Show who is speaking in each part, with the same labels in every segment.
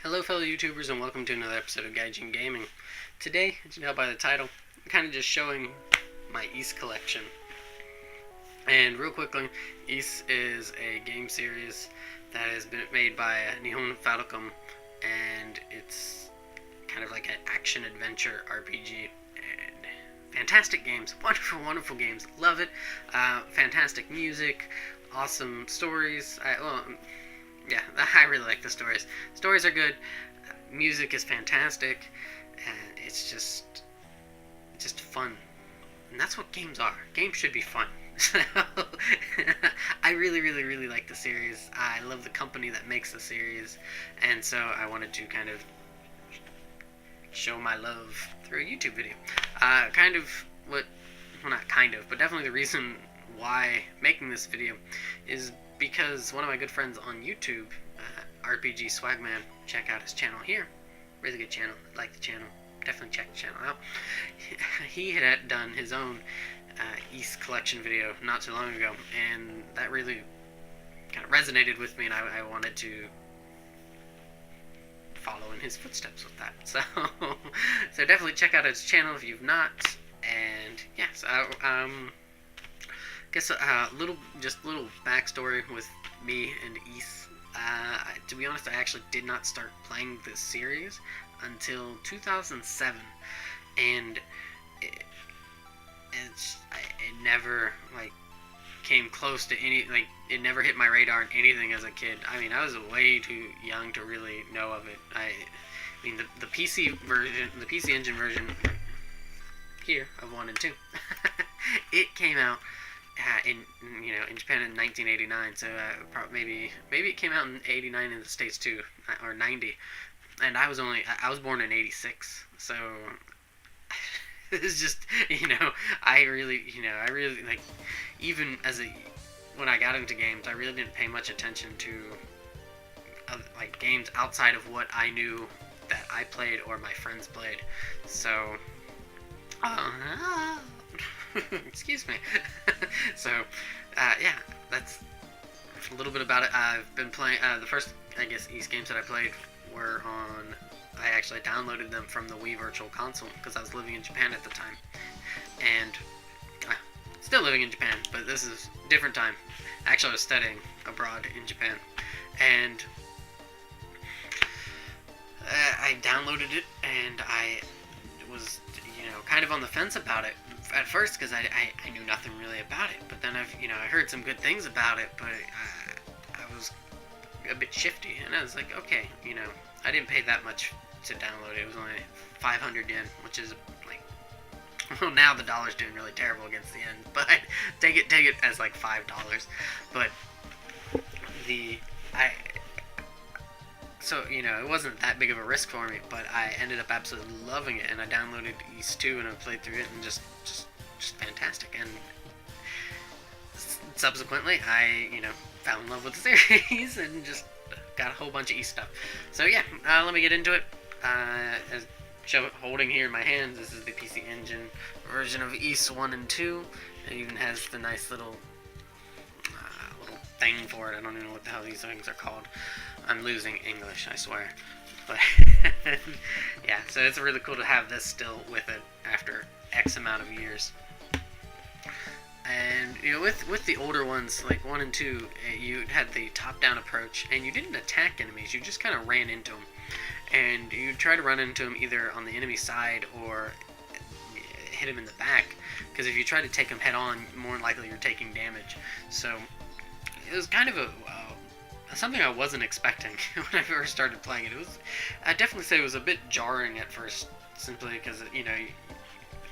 Speaker 1: Hello fellow YouTubers and welcome to another episode of Gaijin Gaming. Today, as you know by the title, I'm kind of just showing my Ys collection. And real quickly, Ys is a game series that has been made by Nihon Falcom, and it's kind of like an action-adventure RPG. And fantastic games, wonderful games, love it. Fantastic music, awesome stories. Yeah, I really like the stories. Stories are good. Music is fantastic. It's just fun. And that's what games are. Games should be fun. So, I really like the series. I love the company that makes the series. And so I wanted to kind of show my love through a YouTube video. Not kind of, but definitely the reason why making this video is because one of my good friends on YouTube, RPG Swagman, check out his channel here. Really good channel. I like the channel. Definitely check the channel out. He had done his own Ys collection video not too long ago, and that really kind of resonated with me, and I wanted to follow in his footsteps with that. So definitely check out his channel if you've not. And yeah, so guess little backstory with me and Ys. To be honest, I actually did not start playing this series until 2007, and it never came close to any, it never hit my radar in anything as a kid. I mean, I was way too young to really know of it. I mean, the PC version, the PC Engine version here of 1 and 2, it came out in Japan in 1989, so maybe it came out in 89 in the States too, or 90, and I was born in 86, so it's just, I really like, even when I got into games, I really didn't pay much attention to games outside of what I knew that I played or my friends played, so excuse me. So, yeah, that's a little bit about it. I've been playing, the first, Ys games that I played were I actually downloaded them from the Wii Virtual Console, because I was living in Japan at the time. And, still living in Japan, but this is a different time. Actually, I was studying abroad in Japan. And, I downloaded it, and I was, kind of on the fence about it at first, because I knew nothing really about it, but then I heard some good things about it, but I was a bit shifty, and I was like, okay, I didn't pay that much to download it. It was only 500 yen, which is well, now the dollar's doing really terrible against the yen, but take it as like $5. But so, it wasn't that big of a risk for me, but I ended up absolutely loving it, and I downloaded Ys 2, and I played through it, and just fantastic. And subsequently, I, fell in love with the series, and just got a whole bunch of Ys stuff. So yeah, let me get into it. Holding here in my hands, this is the PC Engine version of Ys 1 and 2. It even has the nice little thing for it. I don't even know what the hell these things are called. I'm losing English, I swear. But yeah, so it's really cool to have this still with it after X amount of years. And with the older ones, like 1 and 2, you had the top-down approach, and you didn't attack enemies. You just kind of ran into them, and you try to run into them either on the enemy side or hit them in the back. Because if you try to take them head on, more than likely you're taking damage. So it was kind of something I wasn't expecting when I first started playing it. I definitely say it was a bit jarring at first, simply because it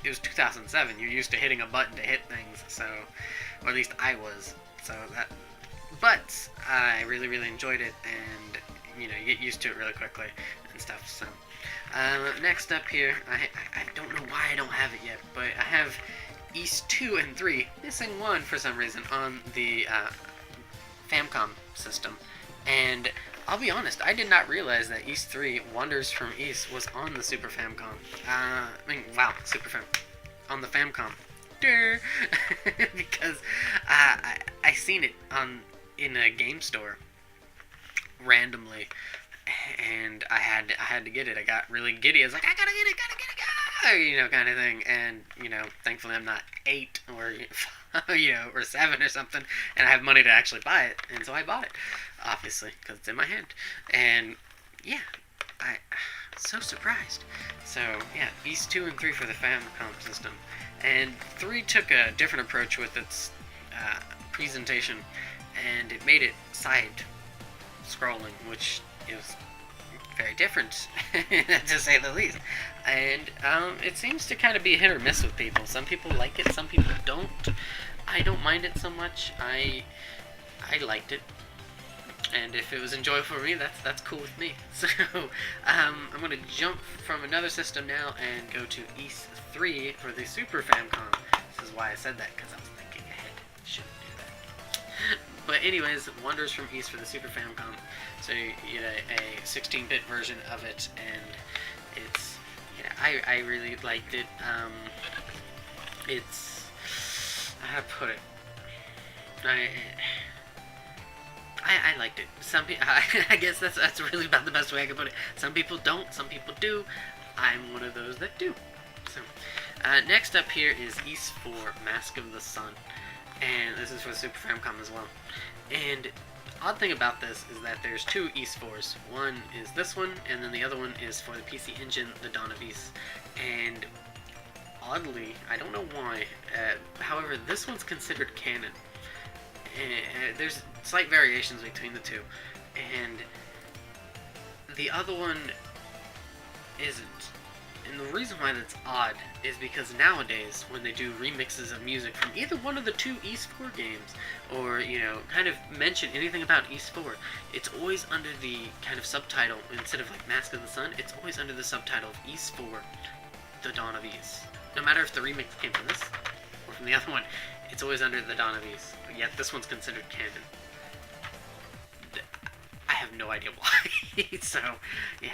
Speaker 1: was 2007. You're used to hitting a button to hit things, so, or at least I was. But I really enjoyed it, and you get used to it really quickly and stuff. So next up here, I don't know why I don't have it yet, but I have Ys 2 and 3, missing 1 for some reason, on the Famicom system. And I'll be honest, I did not realize that Ys 3, Wonders from Ys, was on the Super Famicom. Super Fam. On the Famicom. Because I seen it in a game store randomly, and I had to get it. I got really giddy. I was like, I gotta get it, go, kind of thing. And thankfully I'm not 8 or or 7 or something, and I have money to actually buy it, and so I bought it, obviously, because it's in my hand. And yeah, I so surprised. So yeah, Ys 2 and 3 for the Famicom system, and 3 took a different approach with its presentation, and it made it side scrolling, which is very different to say the least. And it seems to kind of be hit or miss with people. Some people like it, some people don't. I don't mind it so much. I liked it, and if it was enjoyable for me, that's cool with me. So I'm gonna jump from another system now and go to Ys 3 for the Super Famicom. This is why I said that, because I was thinking ahead. Shouldn't do that. But anyways, Wonders from Ys for the Super Famicom. So you get a 16-bit version of it, and it's I really liked it. It's how to put it. I liked it. Some people, I guess that's really about the best way I can put it. Some people don't. Some people do. I'm one of those that do. So next up here is Ys 4 Mask of the Sun, and this is for the Super Famicom as well. And odd thing about this is that there's 2 Ys 4s. One is this one, and then the other one is for the PC Engine, The Dawn of Ys. And oddly, I don't know why, however, this one's considered canon. There's slight variations between the two, and the other one isn't. And the reason why that's odd is because nowadays, when they do remixes of music from either one of the 2 Ys 4 games, or, kind of mention anything about Ys 4, it's always under the kind of subtitle, instead of like Mask of the Sun, it's always under the subtitle of Ys 4, The Dawn of Ys. No matter if the remix came from this, or from the other one, it's always under The Dawn of Ys. But yet this one's considered canon. I have no idea why. So, yeah.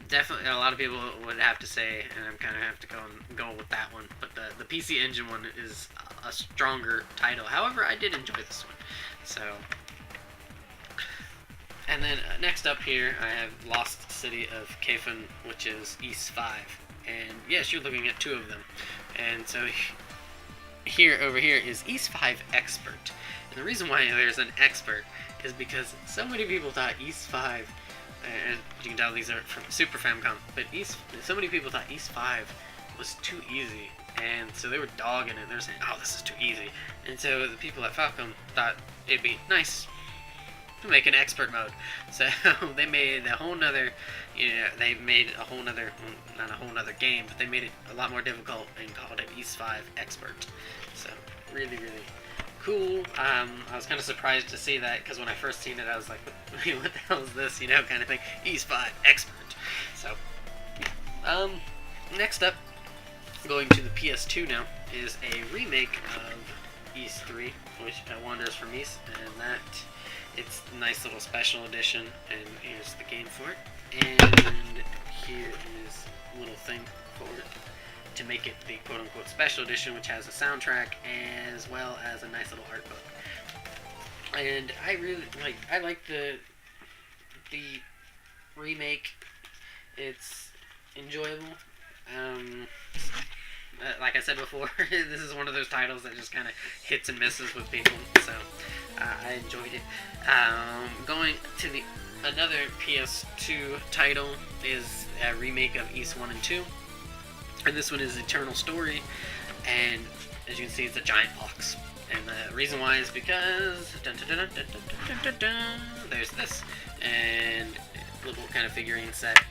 Speaker 1: Definitely, a lot of people would have to say, and I'm kind of have to go with that one. But the PC Engine one is a stronger title. However, I did enjoy this one. So, and then next up here, I have Lost City of Kefun, which is Ys 5. And yes, you're looking at 2 of them. And so over here is Ys 5 Expert. And the reason why there's an expert is because so many people thought Ys 5. And you can tell these are from Super Famicom, but so many people thought Ys 5 was too easy, and so they were dogging it. They were saying, "Oh, this is too easy," and so the people at Falcom thought it'd be nice to make an expert mode. So they made a whole nother, not a whole nother game, but they made it a lot more difficult and called it Ys 5 Expert. So really, really cool. I was kind of surprised to see that, because when I first seen it, I was like, what the hell is this, kind of thing. Ys 5 Expert. So, next up, going to the PS2 now, is a remake of Ys 3, which Wanders from Ys, and that, it's a nice little special edition, and here's the game for it, and here is a little thing for it, to make it the quote-unquote special edition, which has a soundtrack as well as a nice little art book. And I really like the remake. It's enjoyable. Like I said before, this is one of those titles that just kind of hits and misses with people, so I enjoyed it. Going to another PS2 title is a remake of Ys 1 and 2. And this one is Eternal Story, and as you can see, it's a giant box. And the reason why is because there's this, and little kind of figurine set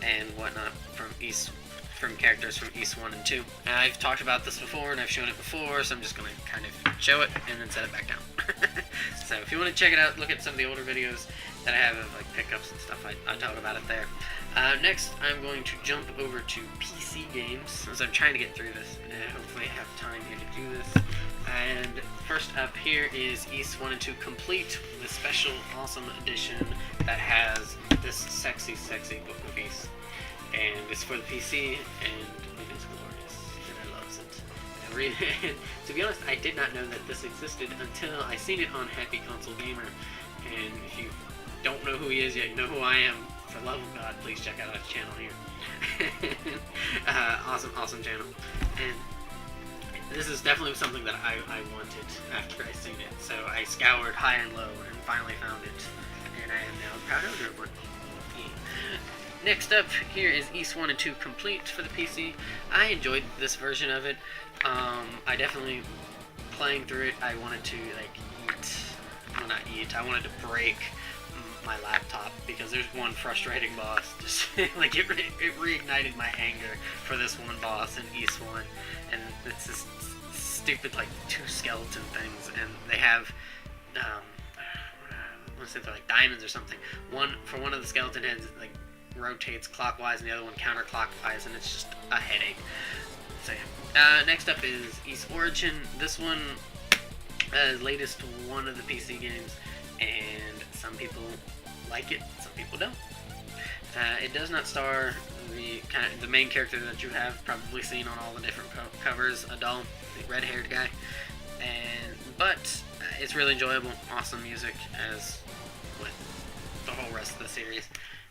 Speaker 1: and whatnot from characters from Ys 1 and 2. And I've talked about this before, and I've shown it before, so I'm just going to kind of show it and then set it back down. So if you want to check it out, look at some of the older videos that I have of like pickups and stuff. I talk about it there. Next, I'm going to jump over to PC games, as I'm trying to get through this, and hopefully I have time here to do this. And first up here is Ys 1 and 2 Complete, the special awesome edition that has this sexy book of Ys. And it's for the PC, and it is glorious, and I loves it. To be honest, I did not know that this existed until I seen it on Happy Console Gamer, and if you don't know who he is yet, you know who I am. For the love of God, please check out his channel here. Awesome channel. And this is definitely something that I wanted after I seen it. So I scoured high and low and finally found it. And I am now a proud owner of one. Next up here is Ys 1 and 2 Complete for the PC. I enjoyed this version of it. I definitely, playing through it, I wanted to I wanted to break my laptop because there's one frustrating boss. Just like it reignited my anger for this one boss in Ys 1, and it's this stupid like 2 skeleton things, and they have let's say they're like diamonds or something. One of the skeleton heads like rotates clockwise and the other one counterclockwise, and it's just a headache. So yeah. Next up is Ys Origin. This one latest one of the PC games, and some people like it, some people don't. It does not star the main character that you have probably seen on all the different covers, Adal, the red-haired guy, but it's really enjoyable, awesome music as with the whole rest of the series.